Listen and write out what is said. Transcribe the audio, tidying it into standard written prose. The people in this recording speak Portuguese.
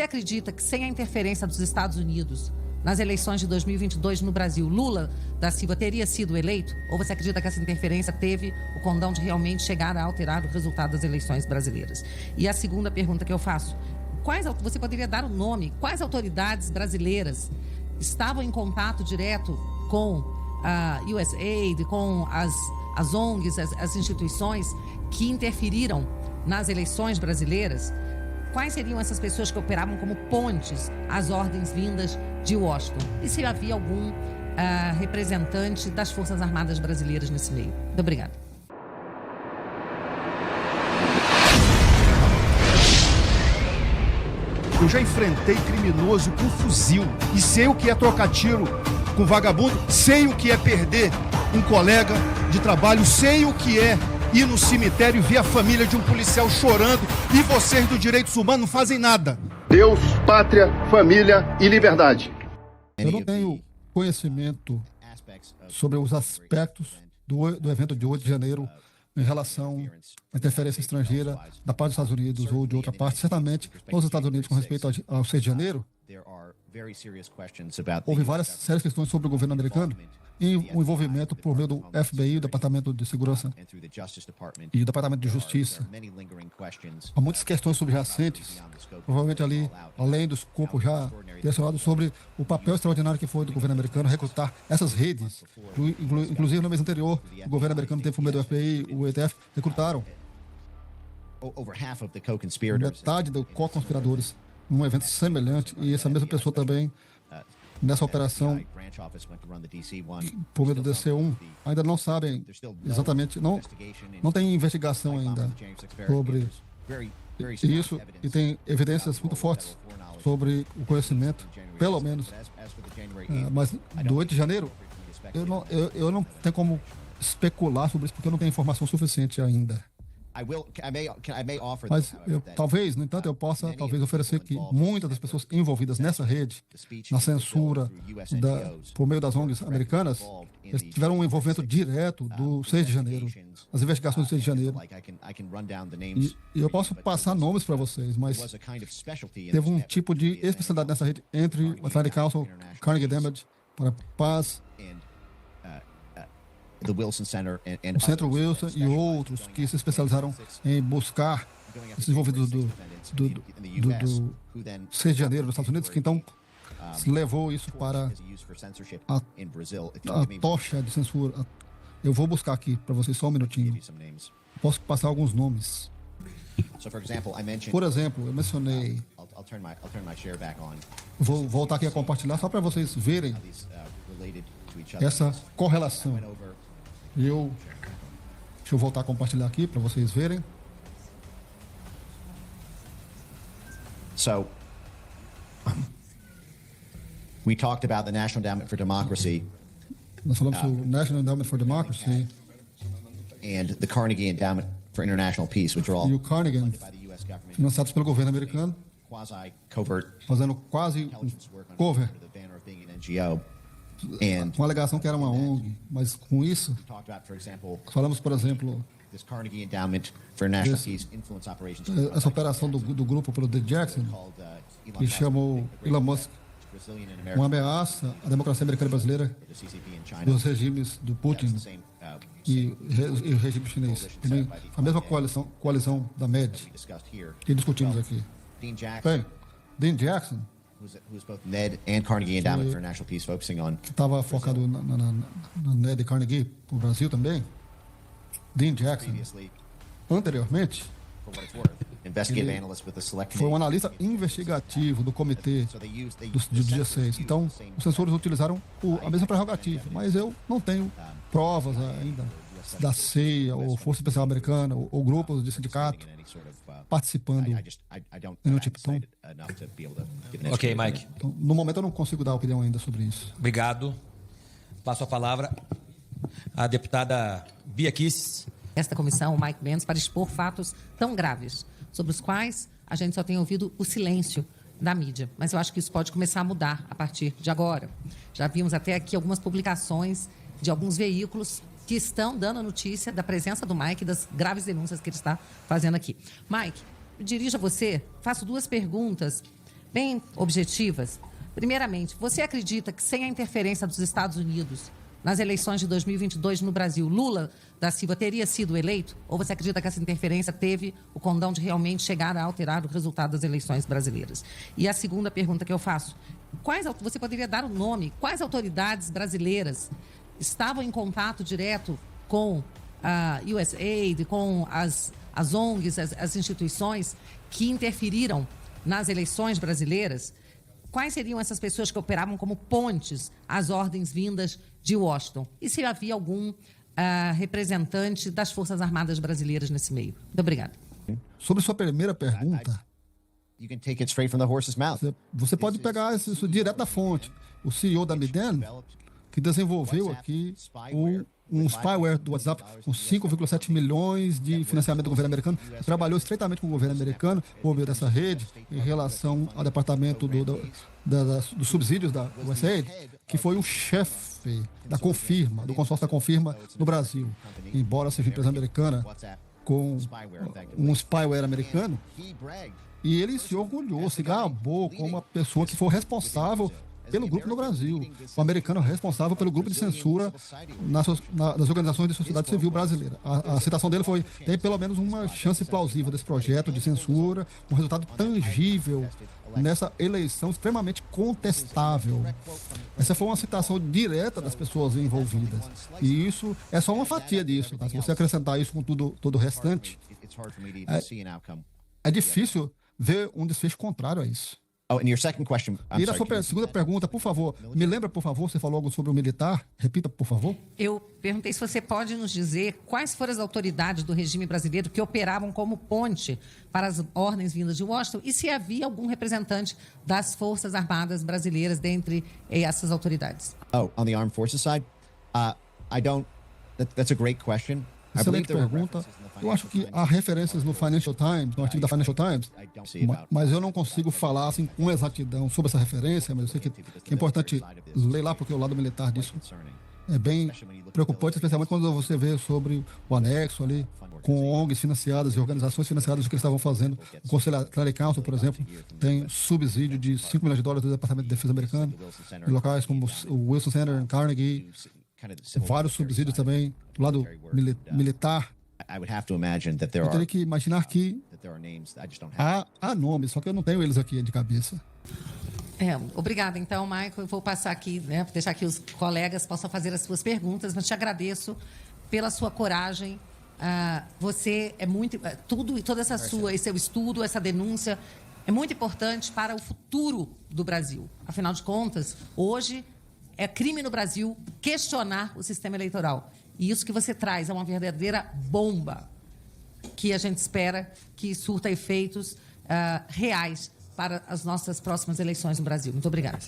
acredita que sem a interferência dos Estados Unidos nas eleições de 2022 no Brasil, Lula da Silva teria sido eleito? Ou você acredita que essa interferência teve o condão de realmente chegar a alterar o resultado das eleições brasileiras? E a segunda pergunta que eu faço, você poderia dar o nome, quais autoridades brasileiras estavam em contato direto com a USAID, com as ONGs, as instituições que interferiram nas eleições brasileiras? Quais seriam essas pessoas que operavam como pontes às ordens vindas de Washington? E se havia algum representante das Forças Armadas brasileiras nesse meio? Muito obrigada. Eu já enfrentei criminoso com fuzil e sei o que é trocar tiro com vagabundo, sei o que é perder um colega de trabalho, sei o que é ir no cemitério e ver a família de um policial chorando e vocês do Direitos Humanos não fazem nada. Deus, pátria, família e liberdade. Eu não tenho conhecimento sobre os aspectos do evento de 8 de janeiro em relação à interferência estrangeira da parte dos Estados Unidos ou de outra parte. Certamente, nos Estados Unidos, com respeito ao 6 de janeiro, houve várias sérias questões sobre o governo americano e o envolvimento por meio do FBI, o Departamento de Segurança e o Departamento de Justiça. Há muitas questões subjacentes, provavelmente ali, além do escopo já direcionado sobre o papel extraordinário que foi do governo americano recrutar essas redes. Inclusive, no mês anterior, o governo americano teve por meio do FBI, o ETF, recrutaram metade dos co-conspiradores num evento semelhante, e essa mesma pessoa também nessa operação por meio do DC-1 ainda não sabem exatamente, não tem investigação ainda sobre isso, e tem evidências muito fortes sobre o conhecimento, pelo menos, mas do 8 de janeiro eu não tenho como especular sobre isso porque eu não tenho informação suficiente ainda. Mas talvez, no entanto, eu possa talvez oferecer que muitas das pessoas envolvidas nessa rede, na censura por meio das ONGs americanas, eles tiveram um envolvimento direto do 6 de janeiro, as investigações do 6 de janeiro. E eu posso passar nomes para vocês, mas teve um tipo de especialidade nessa rede entre o Atlantic Council, Carnegie Endowment para a Paz, o Centro Wilson e outros que se especializaram em buscar esses envolvidos do 6 de janeiro nos Estados Unidos, que então levou isso para a tocha de censura. Eu vou buscar aqui para vocês só um minutinho. Posso passar alguns nomes. Por exemplo, eu mencionei... Vou voltar aqui a compartilhar só para vocês verem essa correlação. Deixa eu voltar a compartilhar aqui para vocês verem. So, we talked about the National Endowment for Democracy. Nós falamos sobre o National Endowment for Democracy and the Carnegie Endowment for International Peace, which are all e o Carnegie, financiados pelo governo americano, fazendo quase um cover, com a alegação que era uma ONG, mas com isso, falamos, por exemplo, essa operação do grupo pelo The Jackson, que chamou Elon Musk uma ameaça à democracia americana e brasileira, dos regimes do Putin e o regime chinês. Também a mesma coalizão da MED, que discutimos aqui. Bem, Dean Jackson, who's both NED and Carnegie Endowment for International Peace, focusing on que estava focado na NED e Carnegie para o Brasil também. Dean Jackson, anteriormente, foi um analista investigativo do comitê do dia 6. Então, os censores utilizaram a mesma prerrogativa, mas eu não tenho provas ainda da CIA ou Força Especial Americana ou grupos de sindicato participando no tipo. Ok, Mike. Então, no momento eu não consigo dar opinião ainda sobre isso. Obrigado. Passo a palavra à deputada Bia Kicis. Esta comissão, o Mike Mendes, para expor fatos tão graves, sobre os quais a gente só tem ouvido o silêncio da mídia. Mas eu acho que isso pode começar a mudar a partir de agora. Já vimos até aqui algumas publicações de alguns veículos que estão dando a notícia da presença do Mike e das graves denúncias que ele está fazendo aqui. Mike, dirijo a você, faço duas perguntas bem objetivas. Primeiramente, você acredita que sem a interferência dos Estados Unidos nas eleições de 2022 no Brasil, Lula da Silva teria sido eleito? Ou você acredita que essa interferência teve o condão de realmente chegar a alterar o resultado das eleições brasileiras? E a segunda pergunta que eu faço, você poderia dar o nome, quais autoridades brasileiras estavam em contato direto com a USAID, com as ONGs, as instituições que interferiram nas eleições brasileiras? Quais seriam essas pessoas que operavam como pontes às ordens vindas de Washington? E se havia algum representante das Forças Armadas brasileiras nesse meio? Muito obrigada. Sobre sua primeira pergunta, You can take it straight from the horse's mouth. você pode pegar isso direto da fonte. O CEO da Miden, que desenvolveu aqui um spyware do WhatsApp com 5,7 milhões de financiamento do governo americano, trabalhou estreitamente com o governo americano por meio dessa rede em relação ao departamento dos subsídios da USAID, que foi um chefe da Confirma, do consórcio da Confirma no Brasil. Embora seja empresa americana com um spyware americano, e ele se orgulhou, se gabou como uma pessoa que foi responsável pelo grupo no Brasil, o americano responsável pelo grupo de censura nas organizações de sociedade civil brasileira. A citação dele foi: tem pelo menos uma chance plausível desse projeto de censura, um resultado tangível nessa eleição extremamente contestável. Essa foi uma citação direta das pessoas envolvidas. E isso é só uma fatia disso. Tá? Se você acrescentar isso com todo o restante, é difícil ver um desfecho contrário a isso. Oh, and your second question. E na sua segunda pergunta, por favor, me lembra, por favor, você falou algo sobre o militar? Repita, por favor. Eu perguntei se você pode nos dizer quais foram as autoridades do regime brasileiro que operavam como ponte para as ordens vindas de Washington e se havia algum representante das Forças Armadas brasileiras dentre essas autoridades. Oh, on the armed forces side, I don't. That's a great question. Excelente pergunta. Eu acho que há referências no Financial Times, no artigo da Financial Times, mas eu não consigo falar assim com exatidão sobre essa referência, mas eu sei que é importante ler lá, porque o lado militar disso é bem preocupante, especialmente quando você vê sobre o anexo ali, com ONGs financiadas e organizações financiadas do que eles estavam fazendo. O Conselho Atlantic Council, por exemplo, tem subsídio de $5 milhões do Departamento de Defesa americano, em locais como o Wilson Center, Carnegie, vários subsídios também do lado militar. Eu teria que imaginar que há nomes, só que eu não tenho eles aqui de cabeça. Obrigada. Então, Michael, eu vou passar aqui, deixar que os colegas possam fazer as suas perguntas, mas te agradeço pela sua coragem. Você é muito... toda esse seu estudo, essa denúncia, é muito importante para o futuro do Brasil. Afinal de contas, hoje é crime no Brasil questionar o sistema eleitoral. E isso que você traz é uma verdadeira bomba que a gente espera que surta efeitos reais para as nossas próximas eleições no Brasil. Muito obrigada.